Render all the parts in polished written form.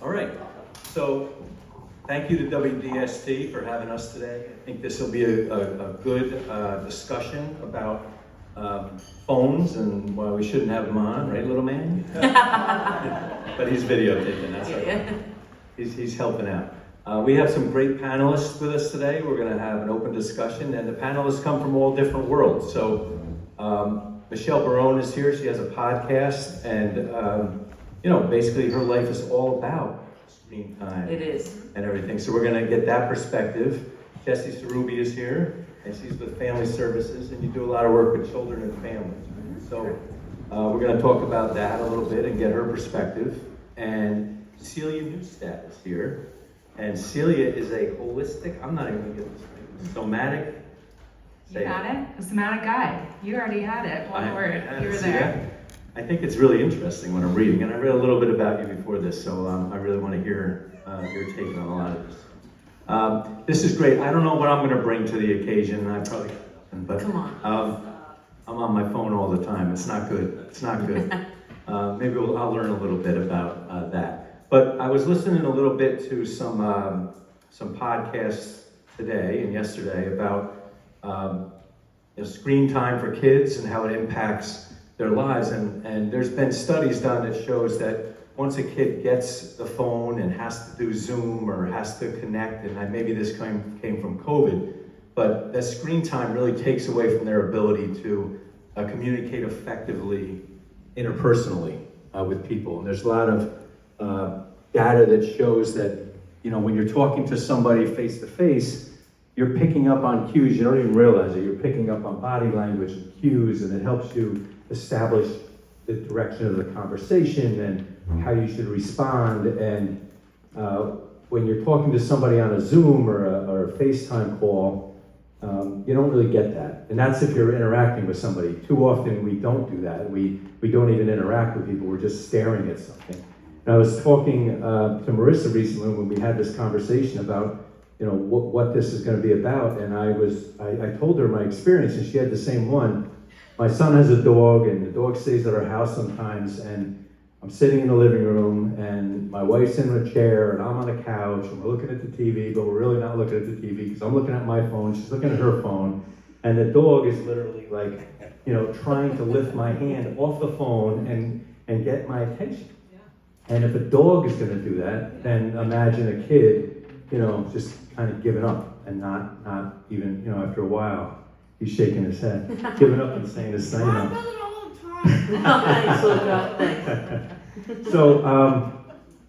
All right, so thank you to WDST for having us today. I think this will be a good discussion about phones and why we shouldn't have them on, right, little man? But he's videotaping, that's okay. He's helping out. We have some great panelists with us today. We're going to have an open discussion, and the panelists come from all different worlds. So Michelle Barone is here. She has a podcast, and basically her life is all about screen time. It is. And everything. So we're going to get that perspective. Jessie Sarubbi is here, and she's with Family Services, and you do a lot of work with children and families. So we're going to talk about that a little bit and get her perspective. And Celia Neustadt is here. And Celia is a holistic, I'm not even going to get this right, somatic. You got it? A somatic guide. You already had it. One word. You were there. I think it's really interesting when I'm reading, and I read a little bit about you before this, so I really want to hear your take on a lot of this. This is great. I don't know what I'm going to bring to the occasion. I probably, but come on. I'm on my phone all the time. It's not good. It's not good. Maybe I'll learn a little bit about that. But I was listening a little bit to some podcasts today and yesterday about screen time for kids and how it impacts their lives. And there's been studies done that shows that once a kid gets the phone and has to do Zoom or has to connect, and maybe this came from COVID, but that screen time really takes away from their ability to communicate effectively interpersonally with people. And there's a lot of data that shows that, when you're talking to somebody face to face, you're picking up on cues. You don't even realize it. You're picking up on body language and cues, and it helps you establish the direction of the conversation and how you should respond. And when you're talking to somebody on a Zoom or a FaceTime call, you don't really get that. And that's if you're interacting with somebody. Too often we don't do that. We don't even interact with people. We're just staring at something. And I was talking to Marissa recently when we had this conversation about what this is going to be about, and I told her my experience, and she had the same one. My son has a dog, and the dog stays at our house sometimes, and I'm sitting in the living room, and my wife's in a chair, and I'm on a couch, and we're looking at the TV, but we're really not looking at the TV, because I'm looking at my phone, she's looking at her phone, and the dog is literally like, trying to lift my hand off the phone and get my attention. And if a dog is going to do that, then imagine a kid, just kind of giving up and not even, after a while, he's shaking his head, giving up and saying this thing. I do it all the time. Thanks.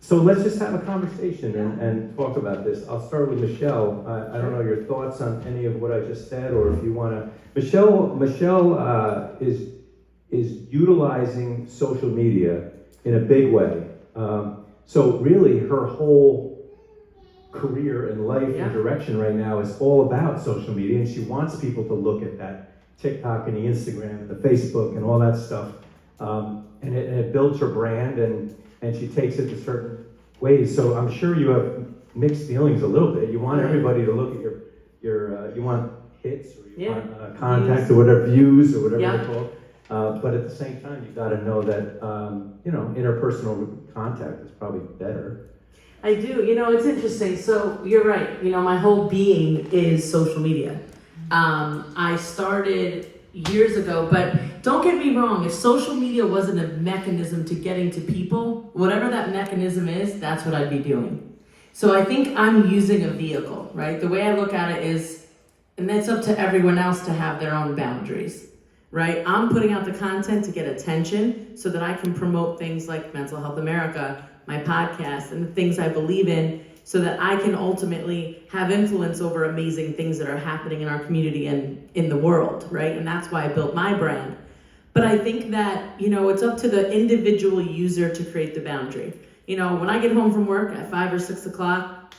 So let's just have a conversation and talk about this. I'll start with Michelle. I don't know your thoughts on any of what I just said, or if you want to. Michelle is utilizing social media in a big way. So really, her whole career and life and direction right now is all about social media, and she wants people to look at that TikTok and the Instagram and the Facebook and all that stuff, and it builds her brand, and she takes it to certain ways. So I'm sure you have mixed feelings a little bit. You want everybody to look at your you want hits, or you want contacts, views, or whatever, views, or whatever they're called. But at the same time, you got to know that interpersonal contact is probably better. I do. It's interesting. So you're right. My whole being is social media. I started years ago, but don't get me wrong. If social media wasn't a mechanism to getting to people, whatever that mechanism is, that's what I'd be doing. So I think I'm using a vehicle, right? The way I look at it is, and that's up to everyone else to have their own boundaries. Right? I'm putting out the content to get attention so that I can promote things like Mental Health America, my podcast, and the things I believe in, so that I can ultimately have influence over amazing things that are happening in our community and in the world, right? And that's why I built my brand. But I think that, it's up to the individual user to create the boundary. When I get home from work at 5 or 6 o'clock,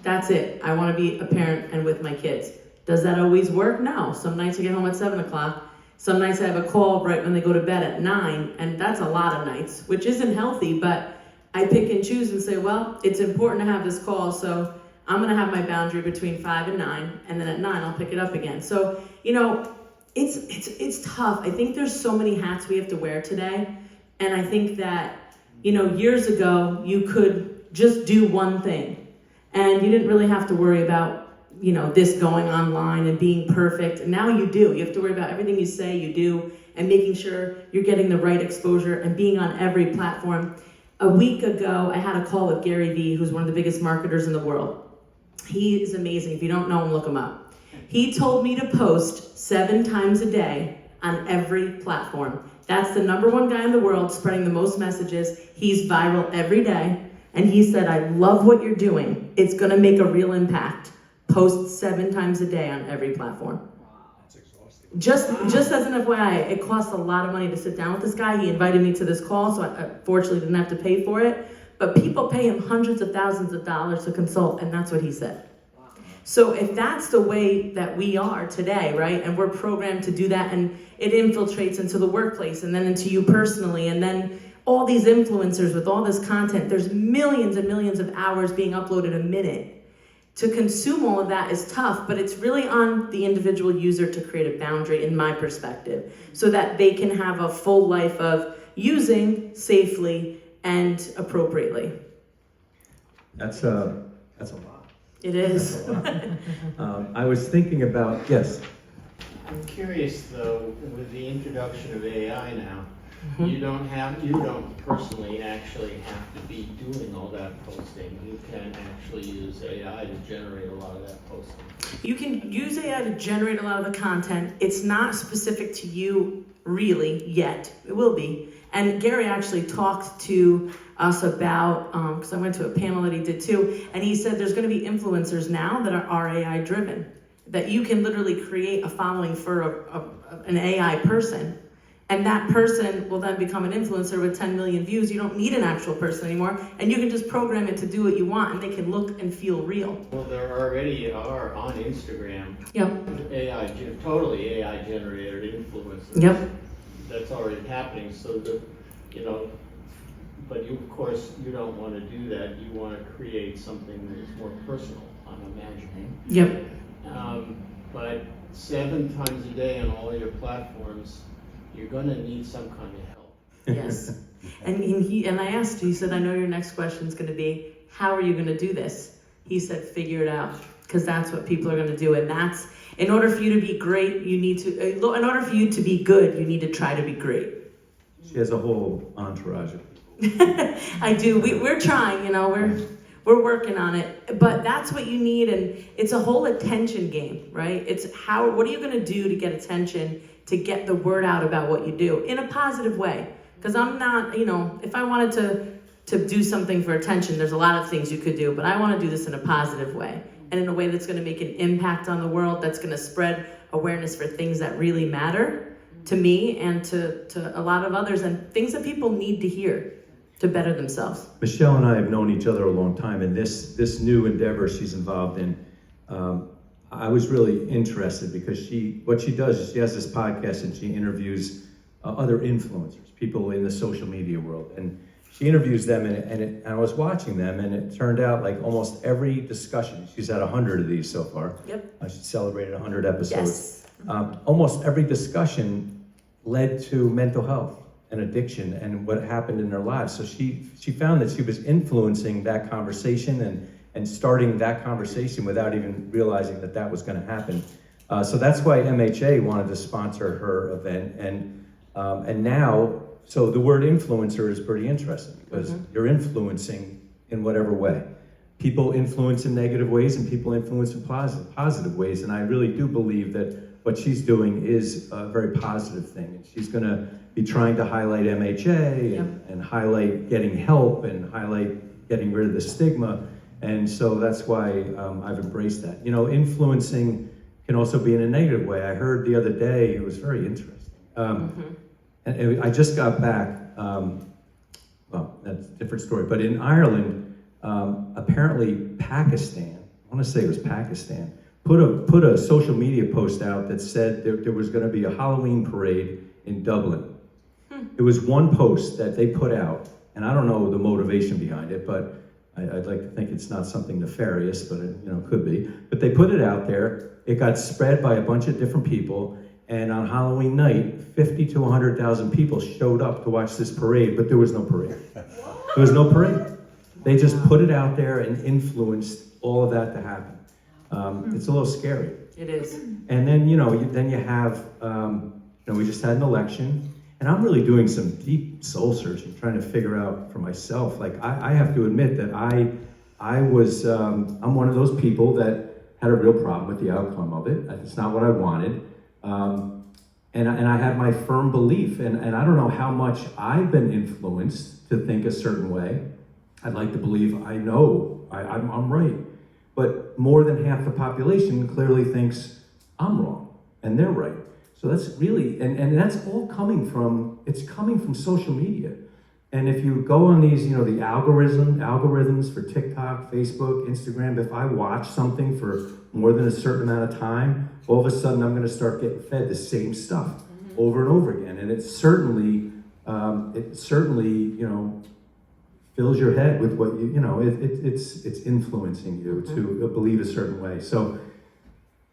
that's it. I want to be a parent and with my kids. Does that always work? No. Some nights I get home at 7 o'clock. Some nights I have a call right when they go to bed at 9, and that's a lot of nights, which isn't healthy, but I pick and choose and say, well, it's important to have this call, so I'm going to have my boundary between 5 and 9, and then at 9 I'll pick it up again. So, it's tough. I think there's so many hats we have to wear today, and I think that, years ago you could just do one thing. And you didn't really have to worry about, this going online and being perfect. And now you do. You have to worry about everything you say, you do, and making sure you're getting the right exposure and being on every platform. A week ago, I had a call with Gary Vee, who's one of the biggest marketers in the world. He is amazing. If you don't know him, look him up. He told me to post 7 times a day on every platform. That's the #1 guy in the world spreading the most messages. He's viral every day. And he said, I love what you're doing. It's gonna make a real impact. Post 7 times a day on every platform. That's exhausting. Just as an FYI, it costs a lot of money to sit down with this guy. He invited me to this call, so I fortunately didn't have to pay for it. But people pay him hundreds of thousands of dollars to consult, and that's what he said. So if that's the way that we are today, right, and we're programmed to do that, and it infiltrates into the workplace, and then into you personally, and then all these influencers with all this content, there's millions and millions of hours being uploaded a minute. To consume all of that is tough, but it's really on the individual user to create a boundary, in my perspective, so that they can have a full life of using safely and appropriately. That's a lot. It is. That's a lot. I was thinking about, yes. I'm curious though, with the introduction of AI now, Mhm. you don't personally actually have to be doing all that posting. You can actually use AI to generate a lot of that posting. You can use AI to generate a lot of the content. It's not specific to you really yet. It will be. And Gary actually talked to us about, because I went to a panel that he did too, and he said there's going to be influencers now that are AI driven, that you can literally create a following for an AI person. And that person will then become an influencer with 10 million views. You don't need an actual person anymore. And you can just program it to do what you want, and they can look and feel real. Well, there already are on Instagram Yep. totally AI generated influencers. Yep. That's already happening. So but you, of course, you don't want to do that. You want to create something that's more personal, I'm imagining. Yep. But 7 times a day on all your platforms, you're going to need some kind of help. Yes. And I asked, he said, I know your next question is going to be, how are you going to do this? He said, figure it out, because that's what people are going to do. And that's, in order for you to be great, in order for you to be good, you need to try to be great. She has a whole entourage of I do. We're trying, we're working on it. But that's what you need, and it's a whole attention game, right? It's what are you going to do to get attention, to get the word out about what you do in a positive way? Because I'm not, if I wanted to do something for attention, there's a lot of things you could do, but I want to do this in a positive way, and in a way that's going to make an impact on the world, that's going to spread awareness for things that really matter to me and to a lot of others, and things that people need to hear to better themselves. Michelle and I have known each other a long time, and this new endeavor she's involved in, I was really interested because what she does is she has this podcast and she interviews other influencers, people in the social media world, and she interviews them, and I was watching them, and it turned out like almost every discussion, she's had 100 of these so far. Yep. She celebrated 100 episodes. Yes. Almost every discussion led to mental health and addiction and what happened in their lives. So she found that she was influencing that conversation and starting that conversation without even realizing that was going to happen. So that's why MHA wanted to sponsor her event. And now, so the word influencer is pretty interesting because you're influencing in whatever way. People influence in negative ways and people influence in positive ways. And I really do believe that what she's doing is a very positive thing. And she's going to be trying to highlight MHA and highlight getting help and highlight getting rid of the stigma. And so that's why I've embraced that. Influencing can also be in a negative way. I heard the other day, it was very interesting. And I just got back, well, that's a different story, but in Ireland, apparently Pakistan, I want to say it was Pakistan, put a social media post out that said there was going to be a Halloween parade in Dublin. It was one post that they put out, and I don't know the motivation behind it, but I'd like to think it's not something nefarious, but it could be. But they put it out there. It got spread by a bunch of different people, and on Halloween night, 50 to 100,000 people showed up to watch this parade, but there was no parade. There was no parade. They just put it out there and influenced all of that to happen. It's a little scary. It is. And then, then you have, we just had an election, and I'm really doing some deep soul searching, trying to figure out for myself. Like, I have to admit that I'm one of those people that had a real problem with the outcome of it. It's not what I wanted. And I have my firm belief, and I don't know how much I've been influenced to think a certain way. I'd like to believe I know I'm right. But more than half the population clearly thinks I'm wrong and they're right. So that's really, and that's all coming from social media. And if you go on these, the algorithms for TikTok, Facebook, Instagram, if I watch something for more than a certain amount of time, all of a sudden I'm going to start getting fed the same stuff over and over again. And it certainly, fills your head with what it's influencing you to believe a certain way. So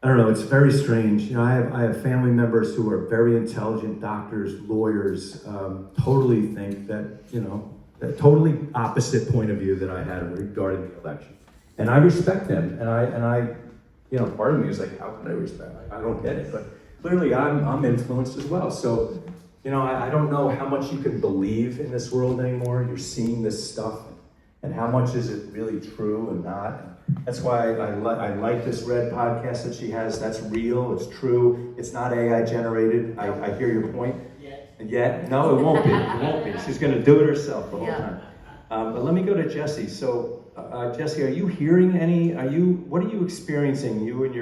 I don't know, it's very strange. I have family members who are very intelligent doctors, lawyers, totally think that, that totally opposite point of view that I had regarding the election. And I respect them, and I part of me is like, how can I respect? I don't get it, but clearly I'm influenced as well. So, I don't know how much you can believe in this world anymore. You're seeing this stuff, and how much is it really true and not. That's why I like this Red podcast that she has. That's real, it's true, it's not AI generated. I hear your point. Yet? No, it won't be. It won't be. She's going to do it herself the whole time. But let me go to Jesse. So, Jesse, are you hearing what are you experiencing? You and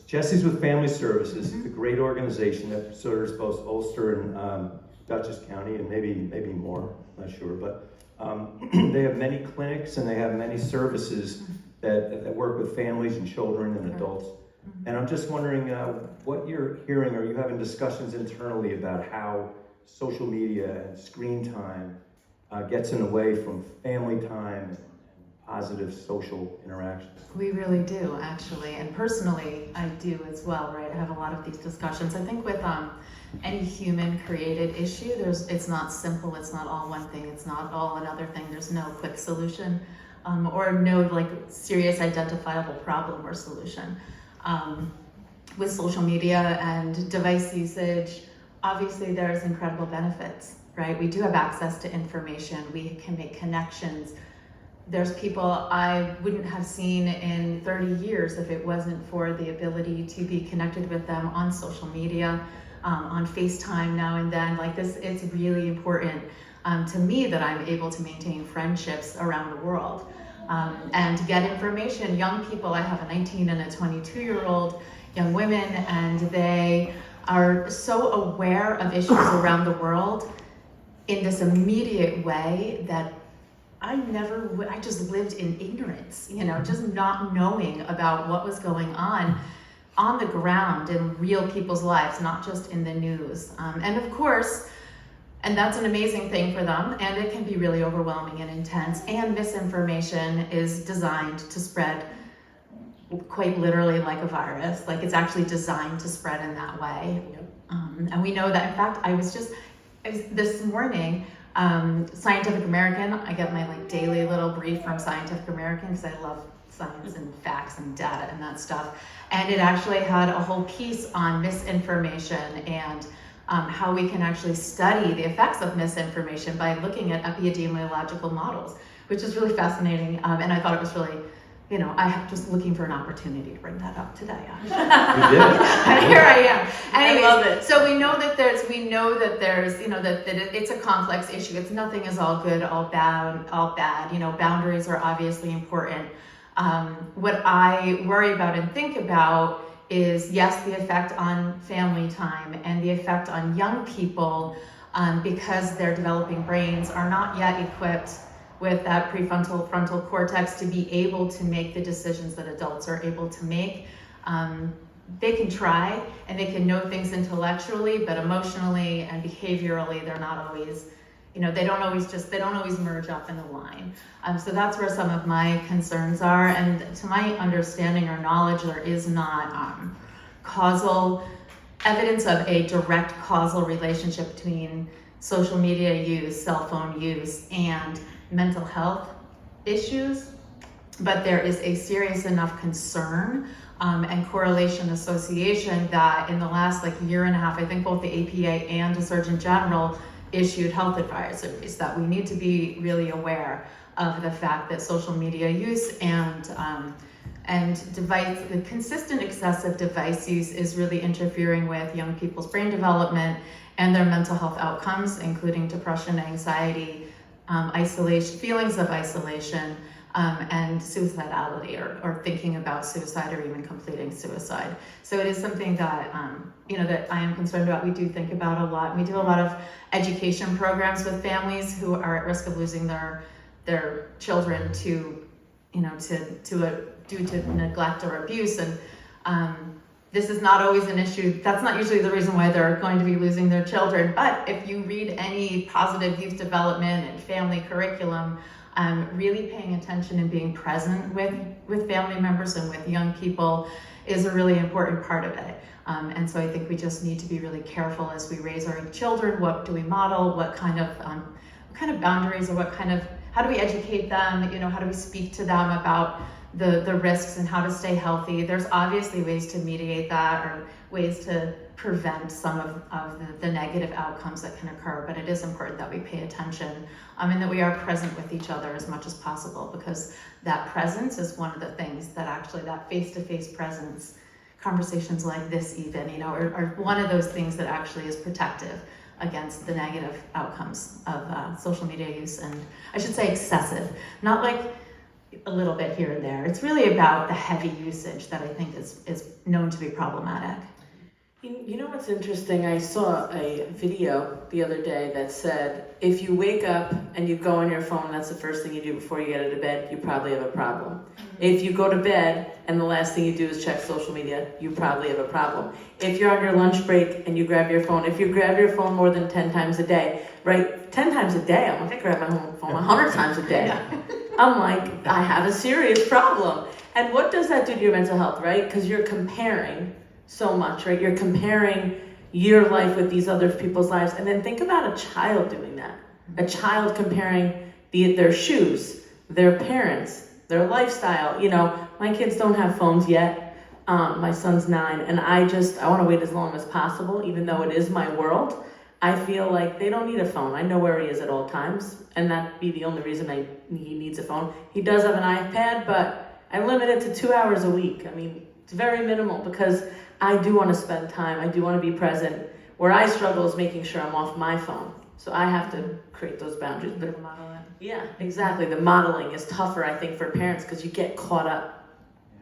Jesse's with Family Services, a great organization that serves both Ulster and Dutchess County, and maybe more, I'm not sure. But they have many clinics and they have many services that work with families and children and adults. And I'm just wondering what you're hearing. Are you having discussions internally about how social media and screen time gets in the way from family time and positive social interactions? We really do, actually, and personally, I do as well, right? I have a lot of these discussions. I think with any human-created issue, it's not simple, it's not all one thing, it's not all another thing, there's no quick solution, or no serious identifiable problem or solution. With social media and device usage, obviously there's incredible benefits, right? We do have access to information, we can make connections. There's people I wouldn't have seen in 30 years if it wasn't for the ability to be connected with them on social media, on FaceTime now and then. It's really important to me that I'm able to maintain friendships around the world and to get information. Young people, I have a 19 and a 22-year-old young women, and they are so aware of issues around the world in this immediate way that I just lived in ignorance, just not knowing about what was going on the ground in real people's lives, not just in the news. And of course, and that's an amazing thing for them, and it can be really overwhelming and intense, and misinformation is designed to spread quite literally like a virus. It's actually designed to spread in that way. And we know that, in fact, this morning, Scientific American, I get my daily little brief from Scientific American because I love science and facts and data and that stuff. And it actually had a whole piece on misinformation and how we can actually study the effects of misinformation by looking at epidemiological models, which is really fascinating. And I thought it was really, I'm just looking for an opportunity to bring that up today. You did. Here I am. Anyways, I love it. So we know that there's, that it's a complex issue. It's nothing is all good, all bad. Boundaries are obviously important. What I worry about and think about is, yes, the effect on family time and the effect on young people because their developing brains are not yet equipped with that prefrontal frontal cortex to be able to make the decisions that adults are able to make. They can try and they can know things intellectually, but emotionally and behaviorally, they're not always, they don't always merge up in the line. So that's where some of my concerns are. And to my understanding or knowledge, there is not causal evidence of a direct causal relationship between social media use, cell phone use, and mental health issues, but there is a serious enough concern and correlation association that in the last year and a half, I think both the APA and the Surgeon General issued health advisories that we need to be really aware of the fact that social media use and the consistent excessive device use is really interfering with young people's brain development and their mental health outcomes, including depression, anxiety, isolation, feelings of isolation, and suicidality, or thinking about suicide, or even completing suicide. So it is something that that I am concerned about. We do think about a lot. We do a lot of education programs with families who are at risk of losing their children due to neglect or abuse, and this is not always an issue. That's not usually the reason why they're going to be losing their children. But if you read any positive youth development and family curriculum, really paying attention and being present with family members and with young people is a really important part of it. And so I think we just need to be really careful as we raise our children. What do we model? What kind of boundaries, or how do we educate them? How do we speak to them about the risks and how to stay healthy? There's obviously ways to mediate that, or ways to prevent some of the negative outcomes that can occur, but it is important that we pay attention and that we are present with each other as much as possible, because that presence is one of the things that actually, that face-to-face presence, conversations like this even, are one of those things that actually is protective against the negative outcomes of social media use, and I should say excessive, not like a little bit here and there. It's really about the heavy usage that I think is known to be problematic. You know what's interesting? I saw a video the other day that said, if you wake up and you go on your phone, that's the first thing you do before you get out of bed, you probably have a problem. If you go to bed and the last thing you do is check social media, you probably have a problem. If you're on your lunch break and you grab your phone, if you grab your phone more than 10 times a day, right? 10 times a day, I'm like, I grab my phone 100 times a day. I'm like, I have a serious problem. And what does that do to your mental health, right? Because you're comparing so much, right? You're comparing your life with these other people's lives. And then think about a child doing that. A child comparing their shoes, their parents, their lifestyle. My kids don't have phones yet. My son's 9, and I want to wait as long as possible, even though it is my world. I feel like they don't need a phone. I know where he is at all times, and that'd be the only reason he needs a phone. He does have an iPad, but I limit it to 2 hours a week. I mean, it's very minimal, because I do want to spend time. I do want to be present. Where I struggle is making sure I'm off my phone. So I have to create those boundaries. But yeah, exactly. The modeling is tougher, I think, for parents, because you get caught up.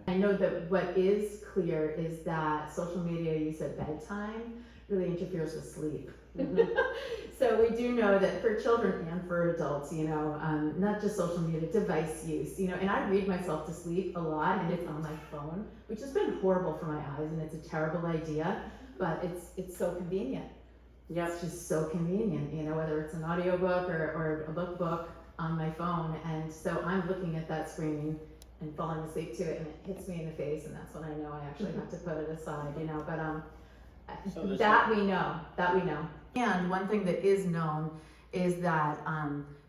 I know that what is clear is that social media use at bedtime really interferes with sleep. So we do know that for children and for adults, not just social media, device use, and I read myself to sleep a lot, and it's on my phone, which has been horrible for my eyes, and it's a terrible idea, but it's so convenient. Yep. It's just so convenient, whether it's an audiobook or a lookbook on my phone, and so I'm looking at that screen and falling asleep to it, and it hits me in the face, and that's when I know I actually have to put it aside, but that we know. And one thing that is known is that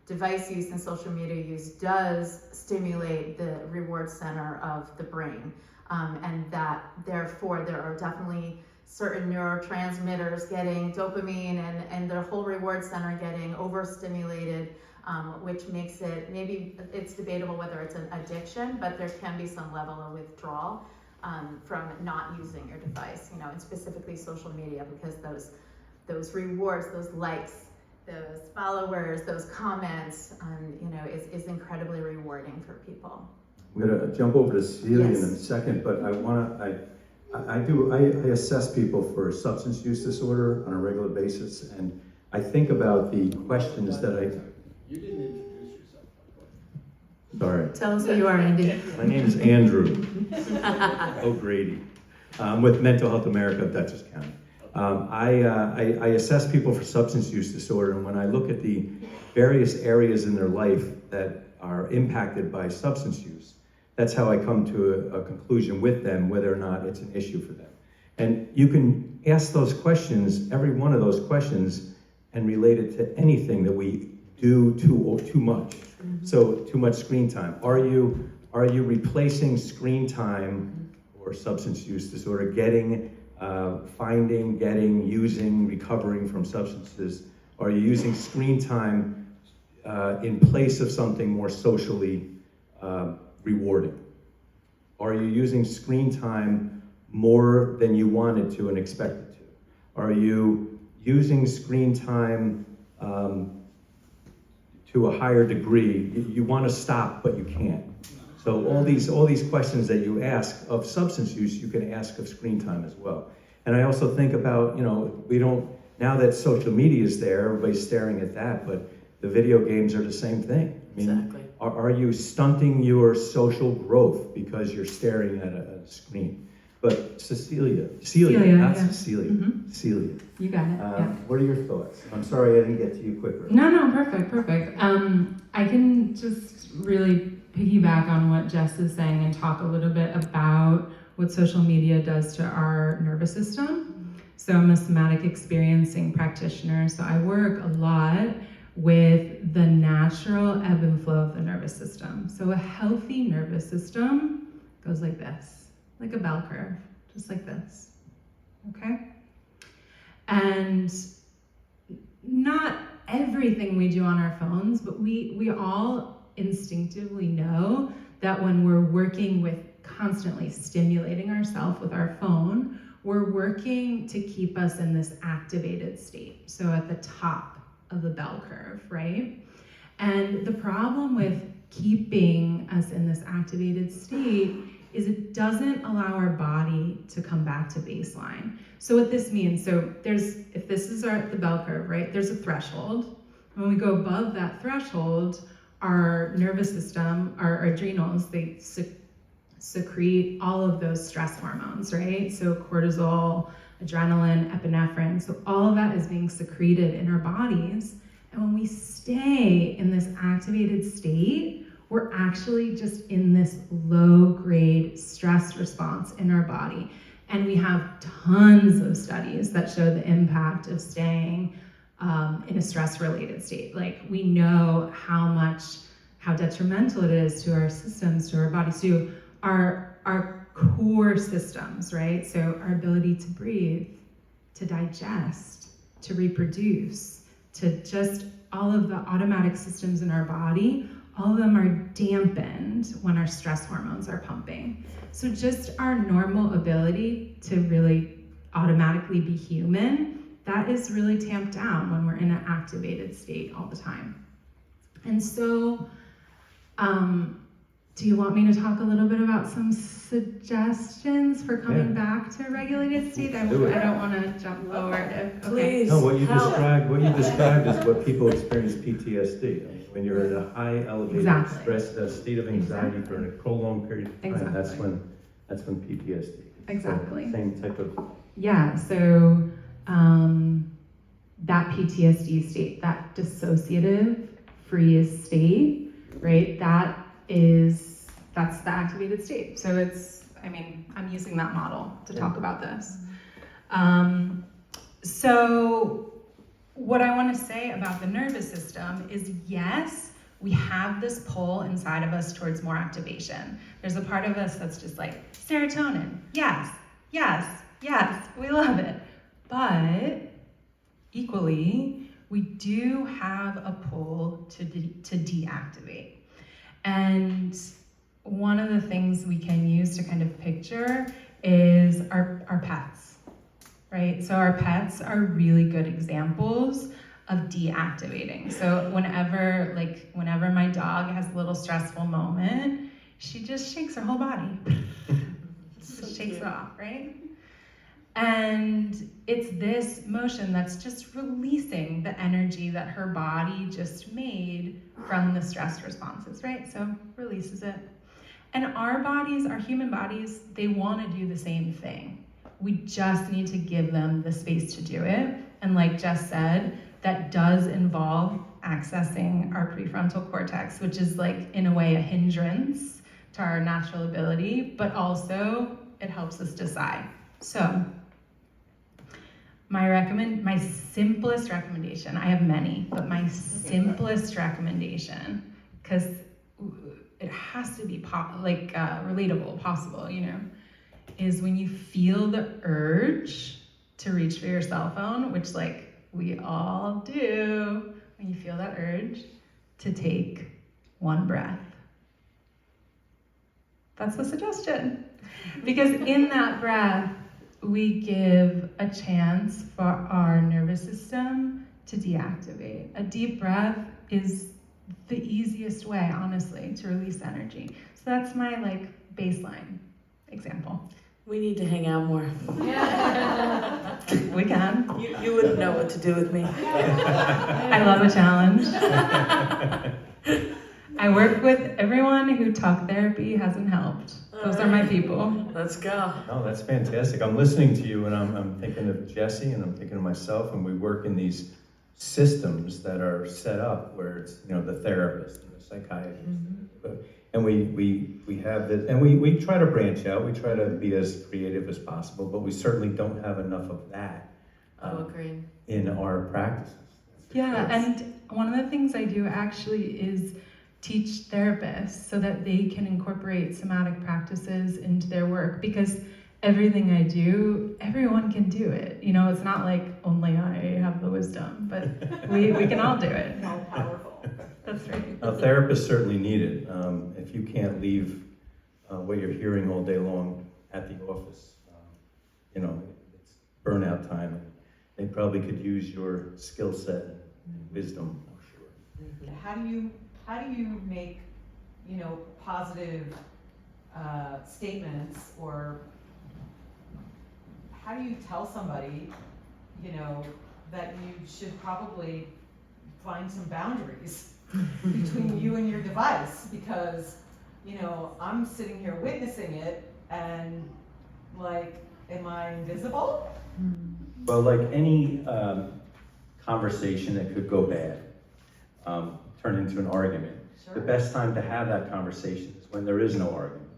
device use and social media use does stimulate the reward center of the brain, and that therefore there are definitely certain neurotransmitters getting dopamine and their whole reward center getting overstimulated, which makes it, maybe it's debatable whether it's an addiction, but there can be some level of withdrawal from not using your device, and specifically social media, because those rewards, those likes, those followers, those comments, is incredibly rewarding for people. I'm going to jump over to Celia Yes. in a second, but I assess people for substance use disorder on a regular basis, and I think about the questions that You didn't introduce yourself. Sorry. Tell us who you are, Andy. My name is Andrew O'Grady. I'm with Mental Health America of Dutchess County. I assess people for substance use disorder, and when I look at the various areas in their life that are impacted by substance use, that's how I come to a conclusion with them, whether or not it's an issue for them. And you can ask those questions, every one of those questions, and relate it to anything that we do too much. So too much screen time. Are you replacing screen time or substance use disorder, finding, using, recovering from substances? Are you using screen time in place of something more socially rewarding? Are you using screen time more than you wanted to and expected to? Are you using screen time to a higher degree? You want to stop, but you can't. So all these questions that you ask of substance use, you can ask of screen time as well. And I also think about, now that social media is there, everybody's staring at that, but the video games are the same thing. I mean, Exactly. are you stunting your social growth because you're staring at a screen? But Celia, not yeah. Cecilia, Celia. You got it. Yeah. What are your thoughts? I'm sorry I didn't get to you quicker. No, perfect. I can just really piggyback on what Jess is saying and talk a little bit about what social media does to our nervous system. So I'm a somatic experiencing practitioner, so I work a lot with the natural ebb and flow of the nervous system. So a healthy nervous system goes like this, like a bell curve, just like this, okay? And not everything we do on our phones, but we all instinctively know that when we're working with constantly stimulating ourselves with our phone, we're working to keep us in this activated state. So at the top of the bell curve, right? And the problem with keeping us in this activated state is it doesn't allow our body to come back to baseline. So what this means, if this is the bell curve, right? There's a threshold. When we go above that threshold, our nervous system, our adrenals, they secrete all of those stress hormones, right? So cortisol, adrenaline, epinephrine, so all of that is being secreted in our bodies. And when we stay in this activated state, we're actually just in this low-grade stress response in our body. And we have tons of studies that show the impact of staying in a stress-related state. Like, we know how detrimental it is to our systems, to our bodies, to our core systems, right? So our ability to breathe, to digest, to reproduce, to just all of the automatic systems in our body, all of them are dampened when our stress hormones are pumping. So just our normal ability to really automatically be human, that is really tamped down when we're in an activated state all the time. And so, do you want me to talk a little bit about some suggestions for coming back to a regulated state? I don't want to jump forward. Please. No, what you described is what people experience PTSD. I mean, when you're in a high elevated stress, state of anxiety for a prolonged period of time, that's when PTSD. Exactly. So same type of. Yeah. So that PTSD state, that dissociative freeze state, right? That's the activated state. So I'm using that model to talk about this. So what I want to say about the nervous system is, yes, we have this pull inside of us towards more activation. There's a part of us that's just like, serotonin, yes, we love it. But equally, we do have a pull to deactivate. And one of the things we can use to kind of picture is our pets, right? So our pets are really good examples of deactivating. So whenever my dog has a little stressful moment, she just shakes her whole body. Just shakes it off, right? And it's this motion that's just releasing the energy that her body just made from the stress responses, right? So releases it. And our bodies, our human bodies, they want to do the same thing. We just need to give them the space to do it. And like Jess said, that does involve accessing our prefrontal cortex, which is like, in a way, a hindrance to our natural ability, but also it helps us decide. So my simplest recommendation, I have many, but my simplest recommendation because it has to be relatable, possible, you know, is when you feel the urge to reach for your cell phone, which like we all do, when you feel that urge to take one breath. That's the suggestion. Because in that breath, we give a chance for our nervous system to deactivate. A deep breath is the easiest way, honestly, to release energy. So that's my like baseline example. We need to hang out more. We can. You wouldn't know what to do with me. I love a challenge. I work with everyone who talk therapy hasn't helped. Those are my people. Let's go. No, that's fantastic. I'm listening to you and I'm thinking of Jesse and I'm thinking of myself, and we work in these systems that are set up where it's, you know, the therapist and the psychiatrist. And we have that, and we try to branch out, we try to be as creative as possible, but we certainly don't have enough of that in our practices. Yeah, and one of the things I do actually is teach therapists so that they can incorporate somatic practices into their work, because everything I do, everyone can do it. You know, it's not like only I have the wisdom, but we can all do it. All powerful. That's right. Therapists certainly need it. If you can't leave what you're hearing all day long at the office, you know, it's burnout time. They probably could use your skill set and wisdom, I'm sure. How do you make, you know, positive statements, or how do you tell somebody, you know, that you should probably find some boundaries between you and your device? Because, you know, I'm sitting here witnessing it and like, am I invisible? Well, like any conversation that could go bad, turn into an argument. Sure. The best time to have that conversation is when there is no argument.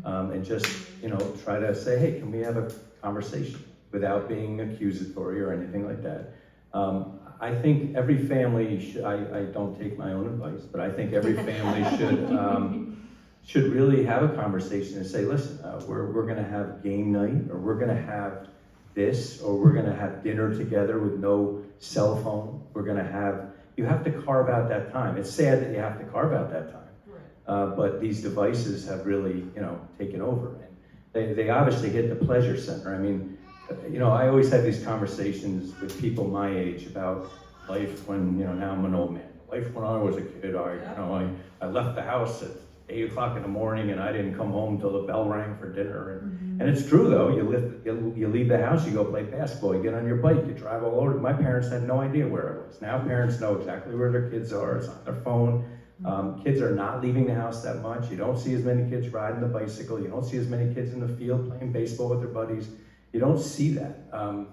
And just, you know, try to say, hey, can we have a conversation without being accusatory or anything like that. I think every family should, I don't take my own advice, but I think every family should really have a conversation and say, listen, we're gonna have game night, or we're gonna have this, or we're gonna have dinner together with no cell phone. We're gonna have, you have to carve out that time. It's sad that you have to carve out that time. But these devices have really, you know, taken over. And they obviously hit the pleasure center. I mean, you know, I always have these conversations with people my age about life when, you know, now I'm an old man. Life when I was a kid, I left the house at 8 o'clock in the morning and I didn't come home till the bell rang for dinner. And it's true though, you leave the house, you go play basketball, you get on your bike, you drive all over. My parents had no idea where I was. Now parents know exactly where their kids are, it's on their phone. Kids are not leaving the house that much. You don't see as many kids riding the bicycle. You don't see as many kids in the field playing baseball with their buddies. You don't see that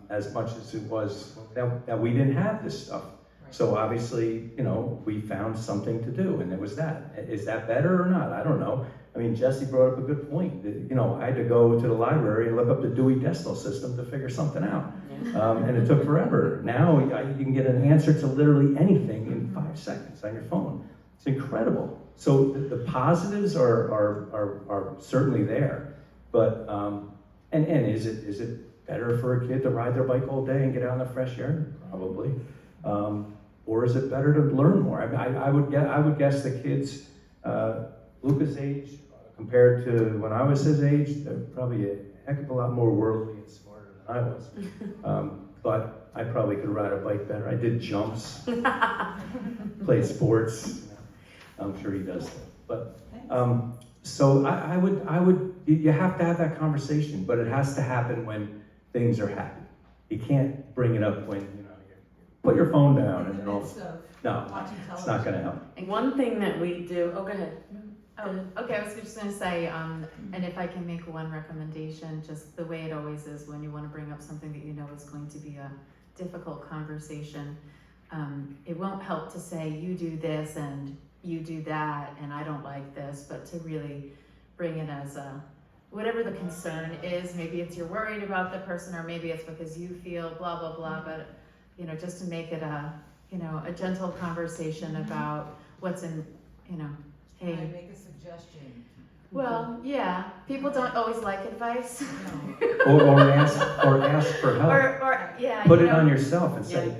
as much as it was that we didn't have this stuff. So obviously, you know, we found something to do, and it was that. Is that better or not? I don't know. I mean, Jesse brought up a good point. You know, I had to go to the library and look up the Dewey Decimal System to figure something out. And it took forever. Now you can get an answer to literally anything in 5 seconds on your phone. It's incredible. So the positives are certainly there, but and is it better for a kid to ride their bike all day and get out in the fresh air? Probably. Or is it better to learn more? I mean, I would guess the kids Luca's age compared to when I was his age, they're probably a heck of a lot more worldly and smarter than I was. But I probably could ride a bike better. I did jumps, played sports. I'm sure he does that. But so I would. You have to have that conversation, but it has to happen when things are happy. You can't bring it up when you put your phone down and all. No, it's not going to help. And one thing that we do. Oh, go ahead. Oh, okay, I was just gonna say, and if I can make one recommendation, just the way it always is when you wanna bring up something that you know is going to be a difficult conversation, it won't help to say, you do this and you do that, and I don't like this, but to really bring it as whatever the concern is. Maybe it's you're worried about the person, or maybe it's because you feel blah, blah, blah, but, you know, just to make it a gentle conversation about what's you know, Can I hey, make a suggestion? well, yeah, people don't always like advice. No. Or ask for help. Or yeah, Put you it know, on yourself and say,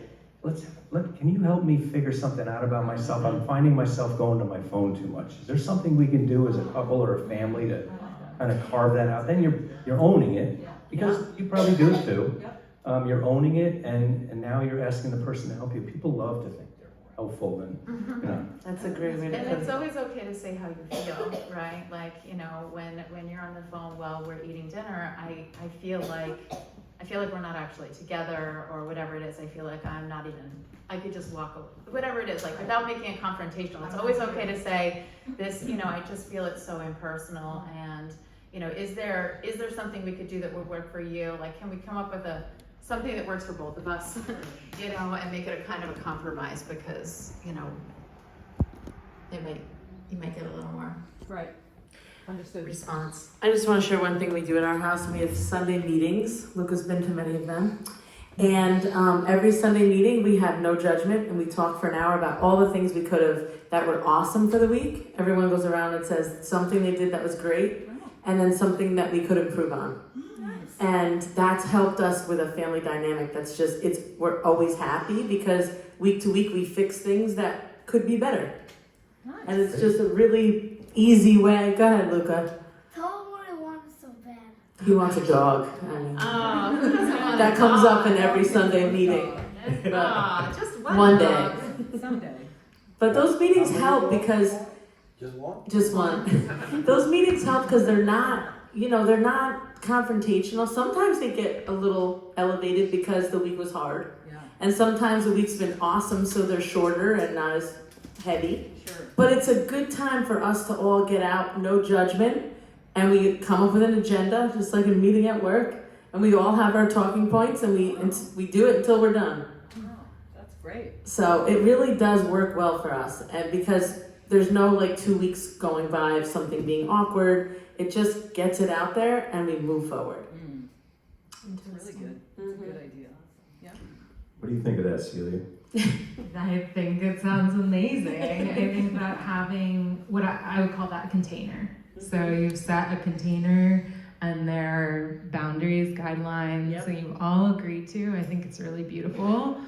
can you help me figure something out about myself? I'm finding myself going to my phone too much. Is there something we can do as a couple or a family to kind of carve that out? Then you're owning it, because you probably do it too. You're owning it, and now you're asking the person to help you. People love to think they're more helpful than, you know. That's a great way to and put it's it. always okay to say how you feel, right? Like, you know, when you're on the phone while we're eating dinner, I feel like we're not actually together, or whatever it is. I feel like I could just walk away, whatever it is, like without making it confrontational. It's always okay to say this, you know, I just feel it's so impersonal, and, you know, is there something we could do that would work for you? Like, can we come up with something that works for both of us, you know, and make it a kind of a compromise, because, you know, you might get a little more Right. Understood. response. I just want to share one thing we do at our house. We have Sunday meetings. Luke has been to many of them. And every Sunday meeting, we have no judgment, and we talk for an hour about all the things we could have that were awesome for the week. Everyone goes around and says something they did that was great, and then something that we could improve on. And that's helped us with a family dynamic. That's just, we're always happy, because week to week we fix things that could be better. And it's just a really easy way. Go ahead, Luca. Tell him what I want so bad. He wants a dog. I mean, that comes up in every Sunday meeting. Just One day. Someday. But those meetings help because just one. Those meetings help because they're not confrontational. Sometimes they get a little elevated because the week was hard. Yeah. And sometimes the week's been awesome, so they're shorter and not as heavy. Sure. But it's a good time for us to all get out, no judgment, and we come up with an agenda, just like a meeting at work, and we all have our talking points, and we do it until we're done. Oh, that's great. So it really does work well for us, and because there's no like 2 weeks going by of something being awkward, it just gets it out there, and we move forward. It's really good. It's a good idea. Yeah. What do you think of that, Celia? I think it sounds amazing. I think that having what I would call that a container. So you've set a container and there are boundaries, guidelines that you all agree to. I think it's really beautiful.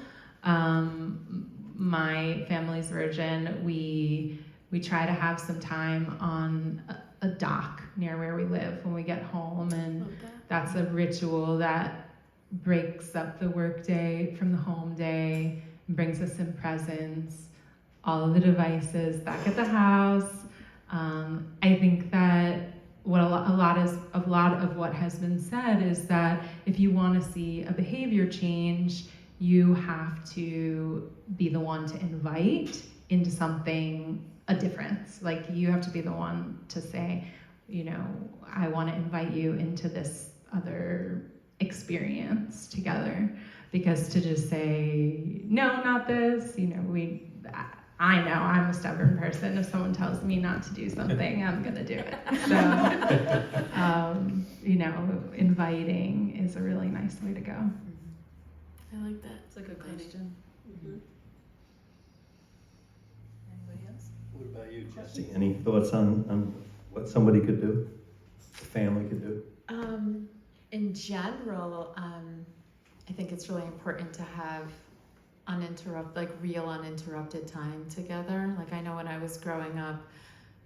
My family's version, we try to have some time on a dock near where we live when we get home, and that's a ritual that breaks up the work day from the home day, brings us in presence, all of the devices back at the house. I think that a lot of what has been said is that if you want to see a behavior change, you have to be the one to invite into something, a difference. Like, you have to be the one to say, you know, I want to invite you into this other experience together. Because to just say, no, not this, you know, I know I'm a stubborn person. If someone tells me not to do something, I'm gonna do it. So, you know, inviting is a really nice way to go. I like that. It's a good question. Anybody else? What about you, Jesse? Any thoughts on what somebody could do, a family could do? In general, I think it's really important to have real uninterrupted time together. Like, I know when I was growing up,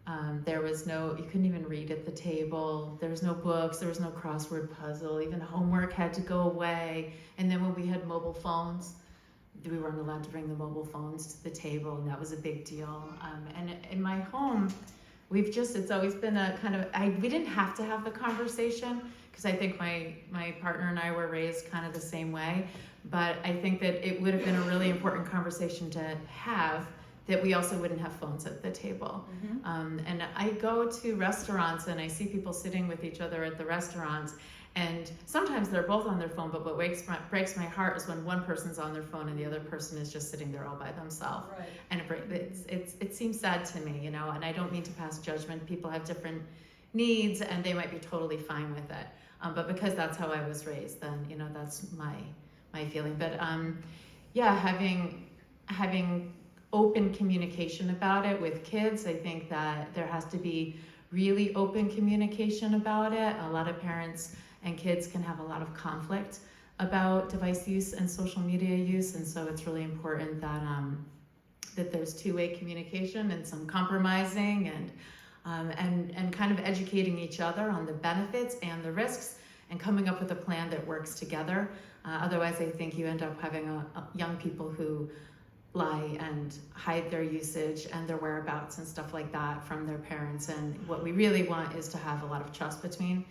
you couldn't even read at the table. There was no books, there was no crossword puzzle, even homework had to go away. And then when we had mobile phones, we weren't allowed to bring the mobile phones to the table, and that was a big deal. And in my home, it's always been a kind of, we didn't have to have the conversation, because I think my partner and I were raised kind of the same way. But I think that it would have been a really important conversation to have, that we also wouldn't have phones at the table. And I go to restaurants and I see people sitting with each other at the restaurants, and sometimes they're both on their phone, but what breaks my heart is when one person's on their phone and the other person is just sitting there all by themselves. Right. And it seems sad to me, you know, and I don't mean to pass judgment. People have different needs and they might be totally fine with it. But because that's how I was raised, then, you know, that's my feeling. But having open communication about it with kids. I think that there has to be really open communication about it. A lot of parents and kids can have a lot of conflict about device use and social media use, and so it's really important that that there's two-way communication and some compromising and kind of educating each other on the benefits and the risks and coming up with a plan that works together. Otherwise, I think you end up having young people who lie and hide their usage and their whereabouts and stuff like that from their parents. And what we really want is to have a lot of trust between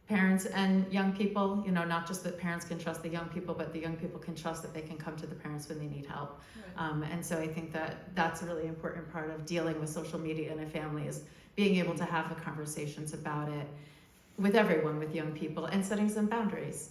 parents and young people, you know, not just that parents can trust the young people, but the young people can trust that they can come to the parents when they need help. And so I think that that's a really important part of dealing with social media in a family, is being able to have the conversations about it with everyone, with young people, and setting some boundaries.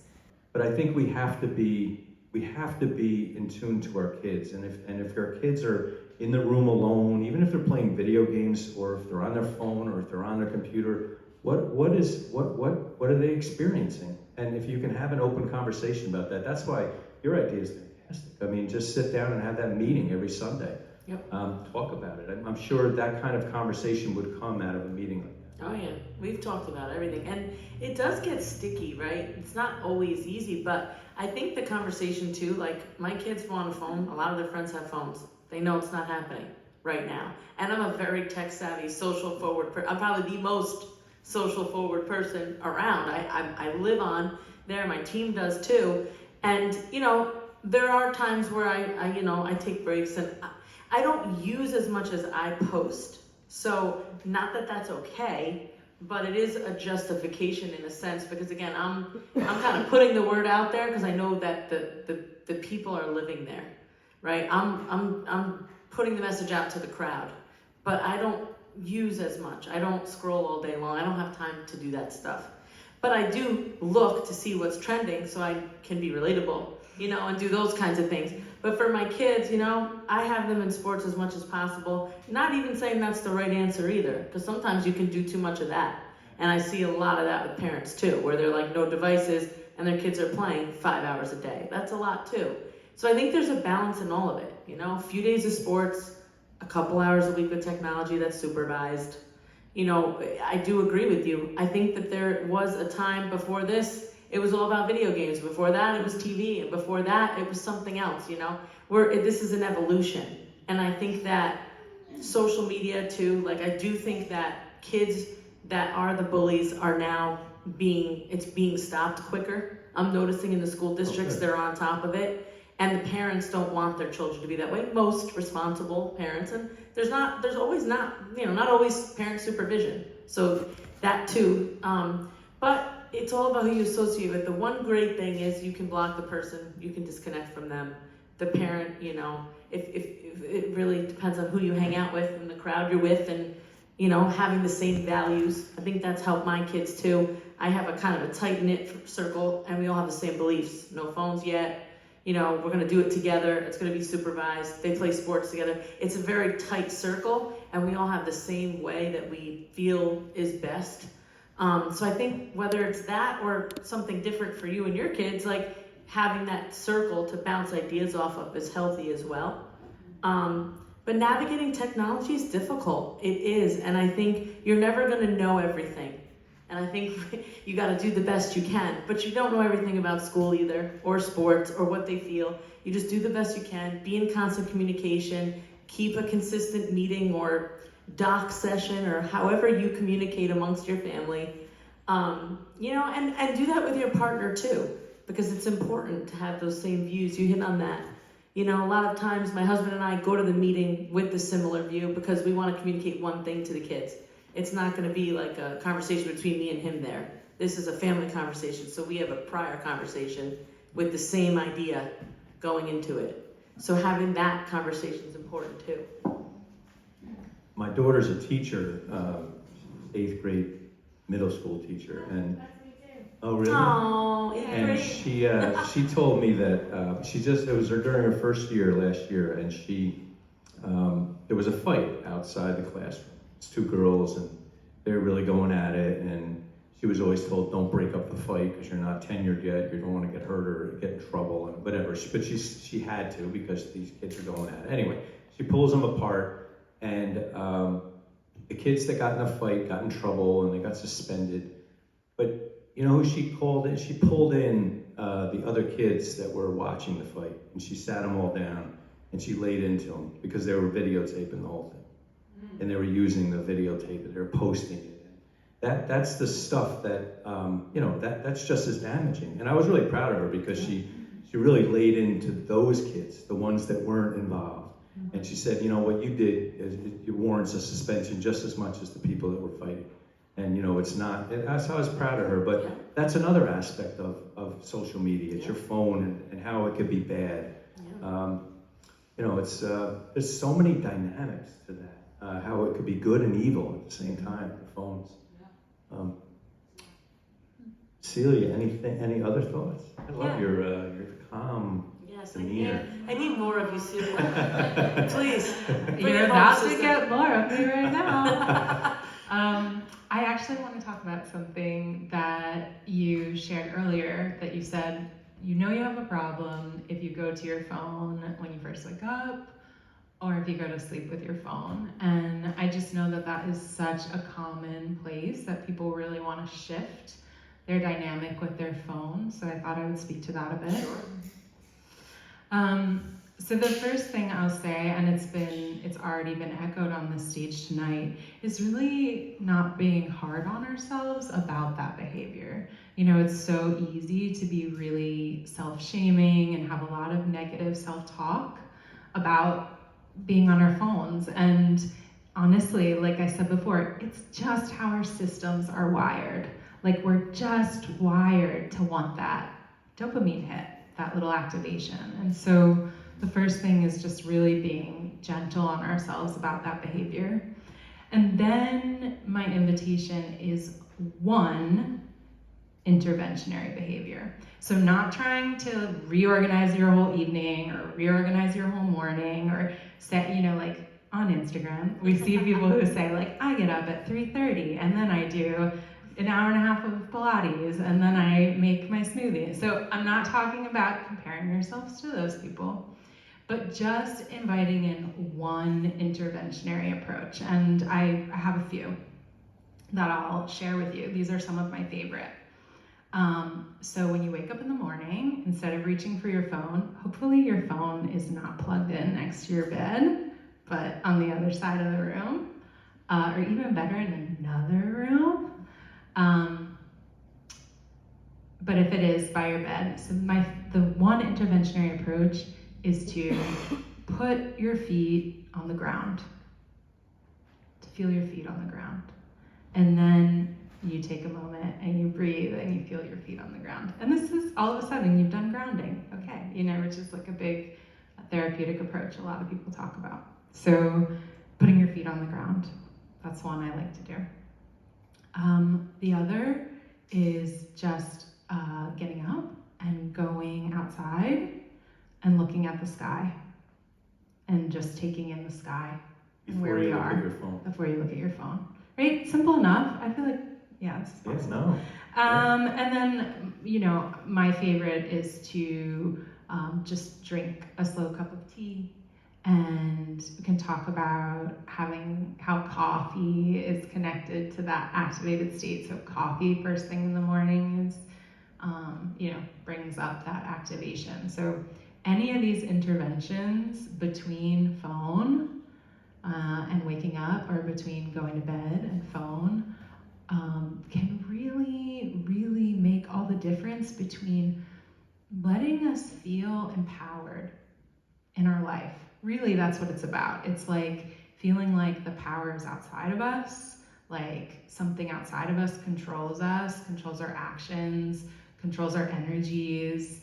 But I think we have to be in tune to our kids, and if our kids are in the room alone, even if they're playing video games or if they're on their phone or if they're on their computer, what are they experiencing? And if you can have an open conversation about that, that's why your idea is fantastic. I mean, just sit down and have that meeting every Sunday. Yep. Talk about it. I'm sure that kind of conversation would come out of a meeting like that. Oh yeah, we've talked about everything, and it does get sticky, right? It's not always easy, but I think the conversation too, like my kids go on a phone, a lot of their friends have phones. They know it's not happening right now. And I'm a very tech savvy, social forward I'm probably the most social forward person around. I live on there, my team does too. And you know, there are times where I take breaks, and I don't use as much as I post. So not that that's okay, but it is a justification in a sense, because again, I'm kind of putting the word out there because I know that the people are living there, right? I'm putting the message out to the crowd, but I don't use as much. I don't scroll all day long. I don't have time to do that stuff. But I do look to see what's trending so I can be relatable, you know, and do those kinds of things. But for my kids, you know, I have them in sports as much as possible. Not even saying that's the right answer either, because sometimes you can do too much of that. And I see a lot of that with parents too, where they're like, no devices, and their kids are playing 5 hours a day. That's a lot too. So I think there's a balance in all of it, you know, a few days of sports, a couple hours a week with technology that's supervised. You know, I do agree with you. I think that there was a time before this, it was all about video games. Before that, it was TV. And before that, it was something else, you know? This is an evolution. And I think that social media too, like I do think that kids that are the bullies are now being stopped quicker. I'm noticing in the school districts, they're on top of it. And the parents don't want their children to be that way. Most responsible parents, and there's always not always parent supervision. So that too, but it's all about who you associate with. The one great thing is you can block the person, you can disconnect from them. The parent, you know, if it really depends on who you hang out with and the crowd you're with, and you know, having the same values. I think that's helped my kids too. I have a kind of a tight knit circle, and we all have the same beliefs. No phones yet. You know, we're gonna do it together. It's gonna be supervised. They play sports together. It's a very tight circle, and we all have the same way that we feel is best. So I think whether it's that or something different for you and your kids, like having that circle to bounce ideas off of is healthy as well. But navigating technology is difficult. It is, and I think you're never gonna know everything. And I think you got to do the best you can, but you don't know everything about school either, or sports, or what they feel. You just do the best you can, be in constant communication, keep a consistent meeting or doc session, or however you communicate amongst your family. You know, and do that with your partner too, because it's important to have those same views. You hit on that. You know, a lot of times my husband and I go to the meeting with the similar view because we want to communicate one thing to the kids. It's not going to be like a conversation between me and him there. This is a family conversation, so we have a prior conversation with the same idea going into it. So having that conversation is important too. My daughter's a teacher, 8th grade middle school teacher, and oh really? Oh, and she told me that it was during her first year last year, and there was a fight outside the classroom. It's 2 girls, and they're really going at it, and she was always told, don't break up the fight because you're not tenured yet, you don't want to get hurt or get in trouble and whatever, but she had to because these kids are going at it. Anyway, She pulls them apart, and the kids that got in a fight got in trouble and they got suspended. But you know who she called in? She pulled in the other kids that were watching the fight, and she sat them all down, and she laid into them because they were videotaping the whole thing, and they were using the videotape, and they were posting it. That's the stuff that that's just as damaging. And I was really proud of her because she really laid into those kids, the ones that weren't involved. And she said, you know, what you did, it warrants a suspension just as much as the people that were fighting. And, you know, it's not, I was proud of her, but that's another aspect of social media. It's your phone and how it could be bad. You know, it's, there's so many dynamics to that, how it could be good and evil at the same time, the phones. Celia, any other thoughts? I love your calm demeanor. I need more of you, Celia. Please. You're about to get more of me right now. I actually want to talk about something that you shared earlier, that you said, you know you have a problem if you go to your phone when you first wake up, or if you go to sleep with your phone. And I just know that that is such a common place that people really want to shift their dynamic with their phone. So I thought I would speak to that a bit. Sure. So the first thing I'll say, and it's already been echoed on this stage tonight, is really not being hard on ourselves about that behavior. You know, it's so easy to be really self-shaming and have a lot of negative self-talk about being on our phones. And honestly, like I said before, it's just how our systems are wired. Like, we're just wired to want that dopamine hit, that little activation. And so the first thing is just really being gentle on ourselves about that behavior. And then my invitation is one interventionary behavior. So not trying to reorganize your whole evening or reorganize your whole morning, or set, you know, like on Instagram, we see people who say like, I get up at 3:30 and then I do an hour and a half of Pilates and then I make my smoothie. So I'm not talking about comparing yourselves to those people, but just inviting in one interventionary approach. And I have a few that I'll share with you. These are some of my favorite. So when you wake up in the morning, instead of reaching for your phone, hopefully your phone is not plugged in next to your bed, but on the other side of the room, or even better, in another room. But if it is by your bed, so the one interventionary approach is to put your feet on the ground, to feel your feet on the ground. And then you take a moment and you breathe and you feel your feet on the ground. And this is all of a sudden you've done grounding, okay, you know, which is like a big therapeutic approach a lot of people talk about. So putting your feet on the ground, that's one I like to do. The other is just getting up and going outside and looking at the sky and just taking in the sky and where we are before you look at your phone. Right? Simple enough. I feel like, yeah, it's possible. And then, you know, my favorite is to just drink a slow cup of tea. And we can talk about how coffee is connected to that activated state. So coffee first thing in the morning is, brings up that activation. So any of these interventions between phone and waking up, or between going to bed and phone, can really, really make all the difference between letting us feel empowered in our life. Really, that's what it's about. It's like feeling like the power is outside of us, like something outside of us controls our actions, controls our energies,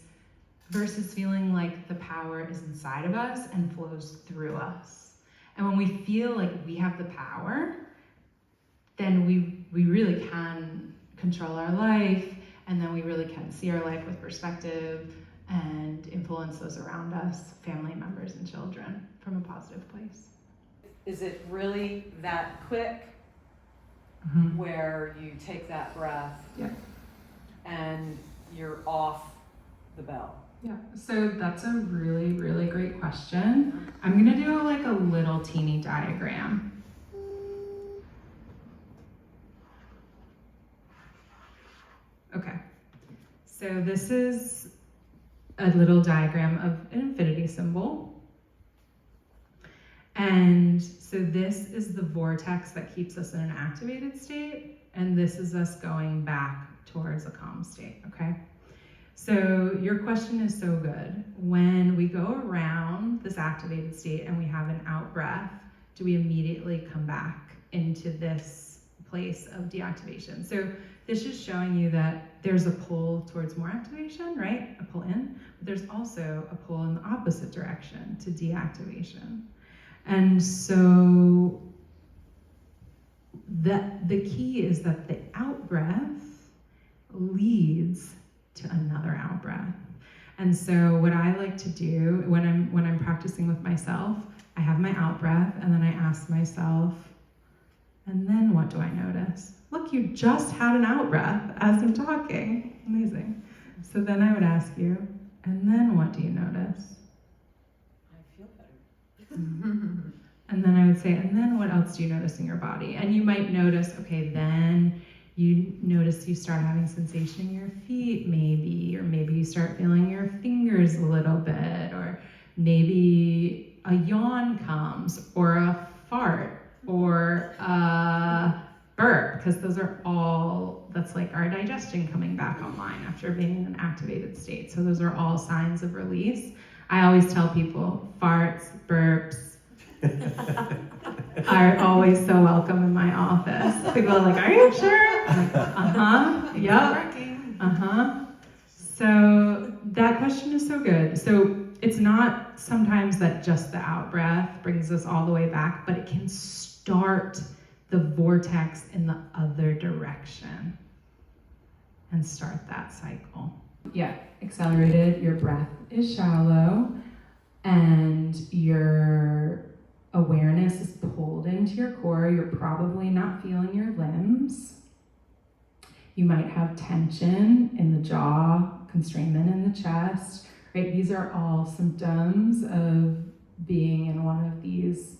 versus feeling like the power is inside of us and flows through us. And when we feel like we have the power, then we really can control our life, and then we really can see our life with perspective and influence those around us, family members and children, from a positive place. Is it really that quick where you take that breath Yeah. and you're off the bell? Yeah, so that's a really, really great question. I'm gonna do like a little teeny diagram. Okay, so this is a little diagram of an infinity symbol. And so this is the vortex that keeps us in an activated state, and this is us going back towards a calm state, okay? So your question is so good. When we go around this activated state and we have an out breath, do we immediately come back into this place of deactivation? So this is showing you that there's a pull towards more activation, right? A pull in, but there's also a pull in the opposite direction to deactivation. And so the key is that the out breath leads to another out breath. And so what I like to do when I'm practicing with myself, I have my out breath and then I ask myself, and then what do I notice? Look, you just had an out breath as I'm talking. Amazing. So then I would ask you, and then what do you notice? I feel better. And then I would say, and then what else do you notice in your body? And you might notice, okay, then you notice you start having sensation in your feet maybe, or maybe you start feeling your fingers a little bit, or maybe a yawn comes, or a fart, or a burp, because those are all, that's like our digestion coming back online after being in an activated state. So those are all signs of release. I always tell people farts, burps, are always so welcome in my office. People are like, are you sure? I'm like, uh-huh, yep, uh-huh. So that question is so good. So it's not sometimes that just the out breath brings us all the way back, but it can start the vortex in the other direction and start that cycle. Yeah, accelerated, your breath is shallow and your awareness is pulled into your core. You're probably not feeling your limbs. You might have tension in the jaw, constrainment in the chest, right? These are all symptoms of being in one of these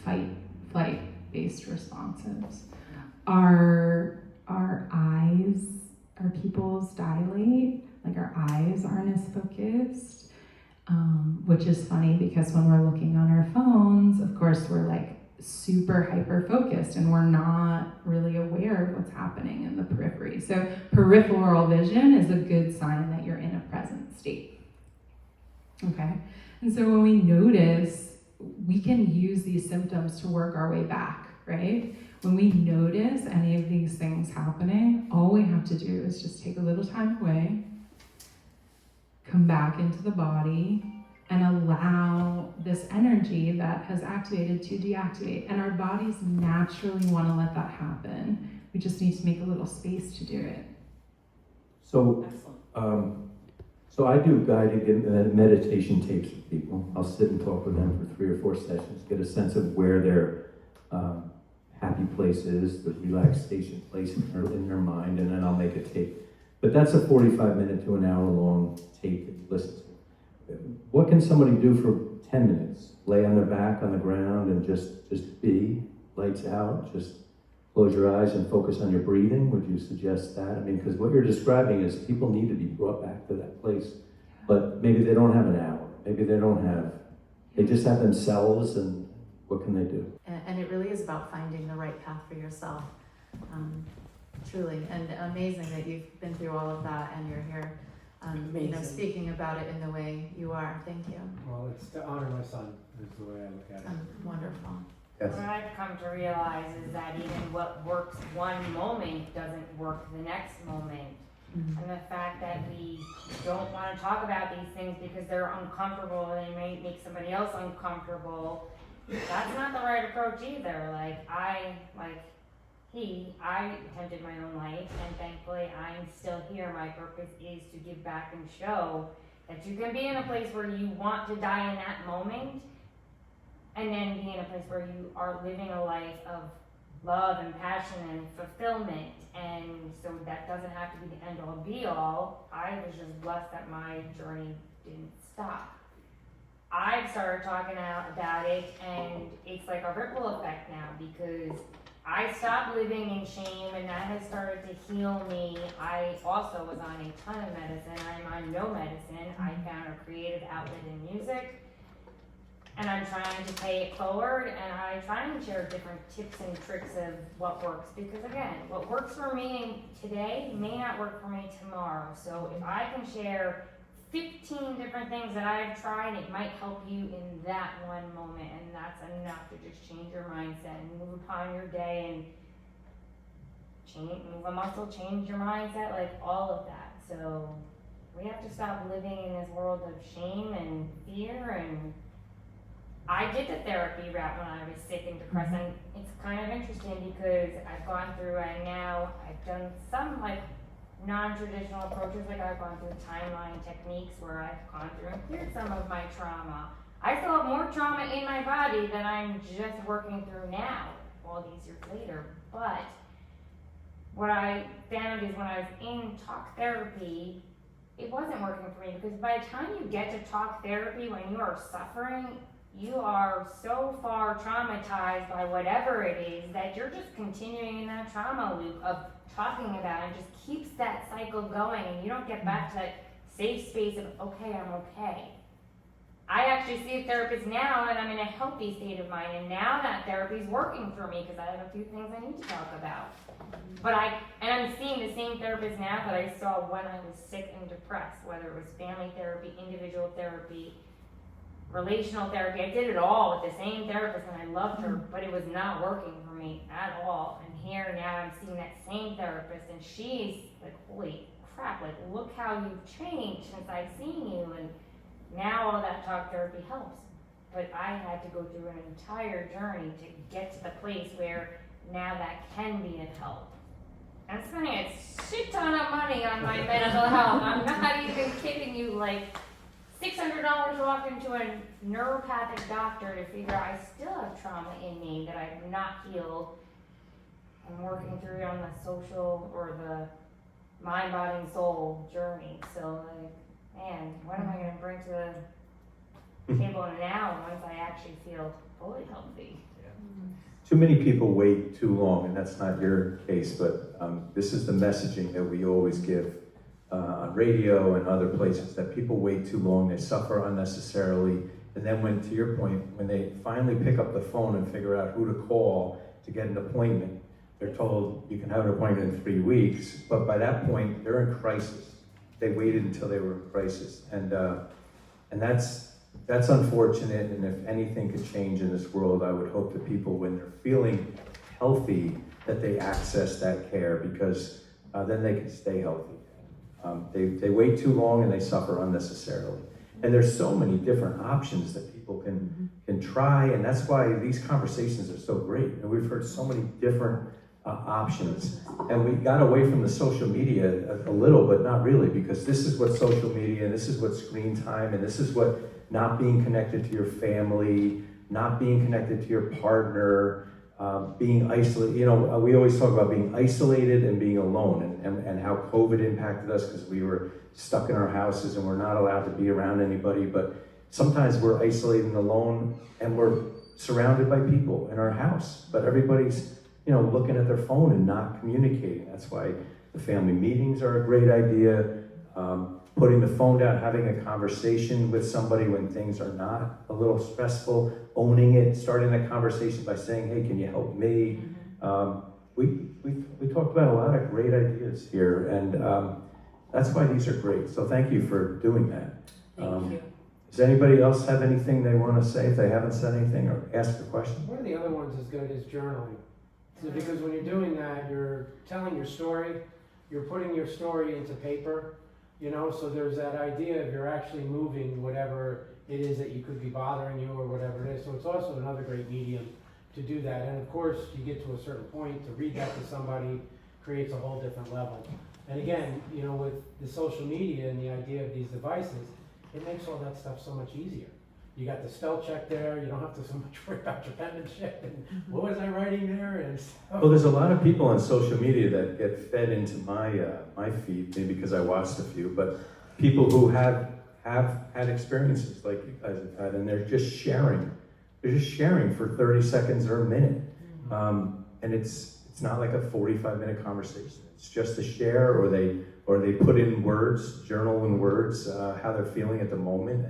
fight, flight based responses. Our eyes, our pupils dilate, like our eyes aren't as focused. Which is funny because when we're looking on our phones, of course, we're like super hyper focused and we're not really aware of what's happening in the periphery. So peripheral vision is a good sign that you're in a present state. Okay? And so when we notice, we can use these symptoms to work our way back, right? When we notice any of these things happening, all we have to do is just take a little time away, come back into the body, and allow this energy that has activated to deactivate. And our bodies naturally want to let that happen. We just need to make a little space to do it. So, so I do guided meditation tapes with people. I'll sit and talk with them for 3 or 4 sessions, get a sense of where their happy place is, the relaxation place in their mind, and then I'll make a tape. But that's a 45-minute to an hour-long tape that you listen to. What can somebody do for 10 minutes? Lay on their back on the ground and just be, lights out, just close your eyes and focus on your breathing? Would you suggest that? I mean, because what you're describing is people need to be brought back to that place, but maybe they don't have an hour. Maybe they just have themselves, and what can they do? And it really is about finding the right path for yourself. Truly, and amazing that you've been through all of that and you're here, speaking about it in the way you are. Thank you. Well, it's to honor my son, is the way I look at it. Wonderful. Yes. What I've come to realize is that even what works one moment doesn't work the next moment. Mm-hmm. And the fact that we don't want to talk about these things because they're uncomfortable and they may make somebody else uncomfortable, that's not the right approach either. I attempted my own life, and thankfully I'm still here. My purpose is to give back and show that you can be in a place where you want to die in that moment, and then be in a place where you are living a life of love and passion and fulfillment and and so that doesn't have to be the end all be all. I was just blessed that my journey didn't stop. I've started talking out about it, and it's like a ripple effect now, because I stopped living in shame, and that has started to heal me. I also was on a ton of medicine. I'm on no medicine. I found a creative outlet in music, and I'm trying to pay it forward, and I try and share different tips and tricks of what works, because again, what works for me today may not work for me tomorrow. So if I can share 15 different things that I've tried, it might help you in that one moment, and that's enough to just change your mindset and move upon your day and move a muscle, change your mindset, like all of that. So we have to stop living in this world of shame and fear. And I did the therapy route when I was sick and depressed, and it's kind of interesting because I've gone through, and now I've done some like non-traditional approaches, like I've gone through timeline techniques where I've gone through and cleared some of my trauma. I still have more trauma in my body that I'm just working through now, all these years later. But what I found is when I was in talk therapy, it wasn't working for me, because by the time you get to talk therapy, when you are suffering, you are so far traumatized by whatever it is that you're just continuing in that trauma loop of talking about it, and just keeps that cycle going, and you don't get back to that safe space of, okay, I'm okay. I actually see a therapist now, and I'm in a healthy state of mind, and now that therapy is working for me, because I have a few things I need to talk about. But I'm seeing the same therapist now that I saw when I was sick and depressed, whether it was family therapy, individual therapy, relational therapy. I did it all with the same therapist, and I loved her, but it was not working for me at all. And here now I'm seeing that same therapist, and she's like, holy crap, like look how you've changed since I've seen you. And now all that talk therapy helps. But I had to go through an entire journey to get to the place where now that can be of help. I'm spending a shit ton of money on my mental health. I'm not even kidding you, like $600 to walk into a neuropathic doctor to figure out I still have trauma in me that I've not healed. I'm working through it on the social or the mind, body, and soul journey. So like, man, what am I going to bring to the table now once I actually feel fully healthy? Too many people wait too long, and that's not your case, but this is the messaging that we always give on radio and other places, that people wait too long, they suffer unnecessarily, and then when, to your point, when they finally pick up the phone and figure out who to call to get an appointment, they're told you can have an appointment in 3 weeks, but by that point, they're in crisis. They waited until they were in crisis, and that's unfortunate, and if anything could change in this world, I would hope that people, when they're feeling healthy, that they access that care, because then they can stay healthy. They wait too long and they suffer unnecessarily. And there's so many different options that people can try, and that's why these conversations are so great. And we've heard so many different options. And we got away from the social media a little, but not really, because this is what social media, and this is what screen time, and this is what not being connected to your family, not being connected to your partner, being isolated. You know, we always talk about being isolated and being alone, and how COVID impacted us because we were stuck in our houses and we're not allowed to be around anybody. But sometimes we're isolated and alone, and we're surrounded by people in our house, but everybody's, you know, looking at their phone and not communicating. That's why the family meetings are a great idea. Putting the phone down, having a conversation with somebody when things are not a little stressful, owning it, starting a conversation by saying, hey, can you help me? We talked about a lot of great ideas here, and that's why these are great. So thank you for doing that. Thank you. Does anybody else have anything they want to say if they haven't said anything, or ask a question? One of the other ones is good is journaling. So because when you're doing that, you're telling your story, you're putting your story into paper, you know, so there's that idea of you're actually moving whatever it is that you could be bothering you or whatever it is. So it's also another great medium to do that. And of course, you get to a certain point, to read that to somebody creates a whole different level. And again, you know, with the social media and the idea of these devices, it makes all that stuff so much easier. You got the spell check there. You don't have to so much worry about your penmanship and what was I writing there and stuff. Well, there's a lot of people on social media that get fed into my feed, maybe because I watched a few, but people who have had experiences like you guys have had, and they're just sharing. They're just sharing for 30 seconds or a minute, and it's not like a 45-minute conversation. It's just a share, or they put in words, journal in words, how they're feeling at the moment,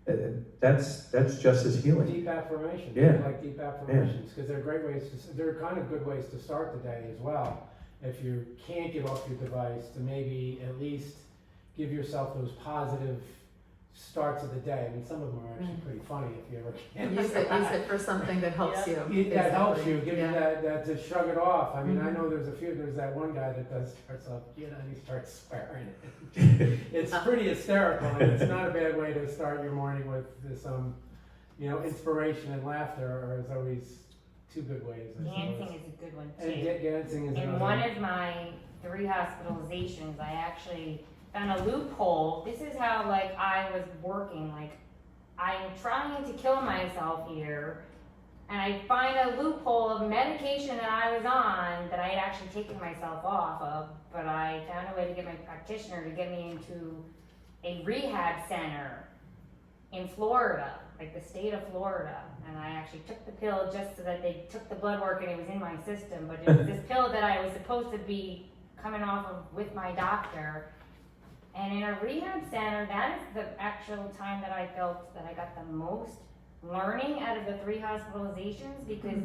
and that's just as healing. Deep affirmations. Yeah. I like deep affirmations because they're great ways they're kind of good ways to start the day as well. If you can't get off your device, to maybe at least give yourself those positive starts of the day. I mean, some of them are actually pretty funny if you ever can. Use it for something that helps you. That helps basically. you, give Yeah. you that to shrug it off. I mean, I know there's that one guy that starts off, and he starts swearing. It's pretty hysterical, and it's not a bad way to start your morning with some, inspiration and laughter, or is always two good ways. Dancing is a good one And too. dancing is In another one of my 3 hospitalizations, I actually found a loophole. This is how I was working. I'm trying to kill myself here, and I find a loophole of medication that I was on that I had actually taken myself off of, but I found a way to get my practitioner to get me into a rehab center in Florida, the state of Florida, and I actually took the pill just so that they took the blood work and it was in my system, but it was this pill that I was supposed to be coming off of with my doctor. And in a rehab center, that is the actual time that I felt that I got the most learning out of the 3 hospitalizations, because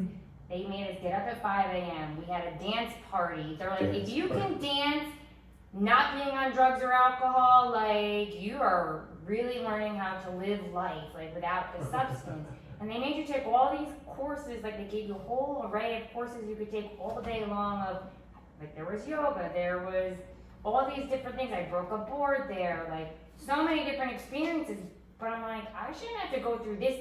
they made us get up at 5 a.m. We had a dance party. They're like, if you can dance, not being on drugs or alcohol, you are really learning how to live life, without the substance. And they made you take all these courses, they gave you a whole array of courses you could take all day long of, there was yoga, there was all these different things. I broke a board there, so many different experiences. But I'm I shouldn't have to go through this,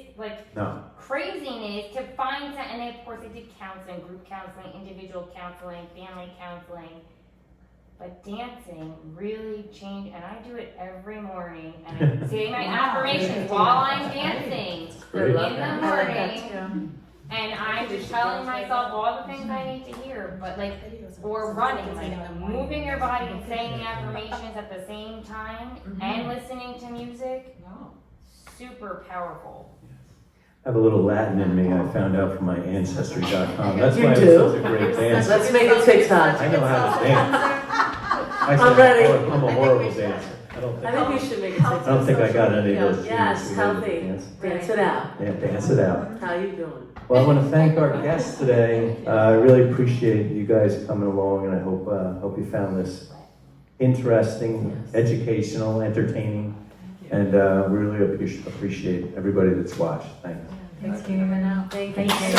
No. craziness to find some. And then, of course, I did counseling, group counseling, individual counseling, family counseling. But dancing really changed, and I do it every morning. And I say my affirmations while I'm dancing Great. in the I like that morning. too. And I'm just telling myself all the things I need to hear, but or running, moving your body and saying the affirmations at the same time and listening to music, super powerful. I have a little Latin in me, I found out from my Ancestry.com. That's You why I'm do? such a great dancer. Let's make it TikTok. I know how to dance. I'm ready. I'm a horrible dancer. I think we should make it TikTok. I don't think I got any of those. Yes, genes healthy. related to dance. Dance it out. Yeah, dance it out. How you doing? Well, I want to thank our guests today. I really appreciate you guys coming along, and I hope you found this interesting, educational, entertaining, and we really appreciate everybody that's watched. Thanks. Thanks for coming out. Thank you so much.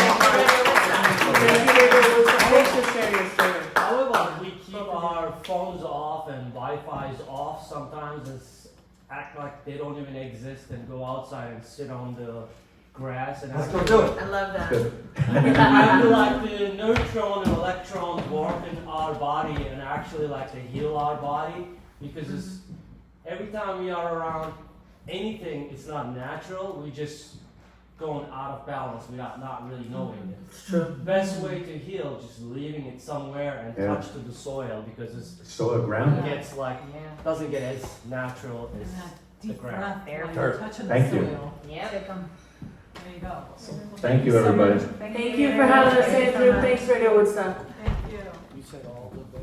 Thank you. Thanks for sharing your story. However, we keep our phones off and Wi-Fi's off sometimes and act like they don't even exist and go outside and sit on the grass and Let's go do it. I love that. Good. I feel like the neutron and electrons work in our body and actually to heal our body, because it's, every time we are around anything, it's not natural. We just going out of balance without not really knowing it. It's true. Best way to heal, just leaving it somewhere and Yeah. touch to the soil, because it's So ground. it gets doesn't get as natural as Deep ground. breath There. while you're touching the Thank you. soil. Yep. There you go. Thank you, everybody. Thank you for having us, Andrew. Thanks, Radio Woodstock. Thank you. You said all the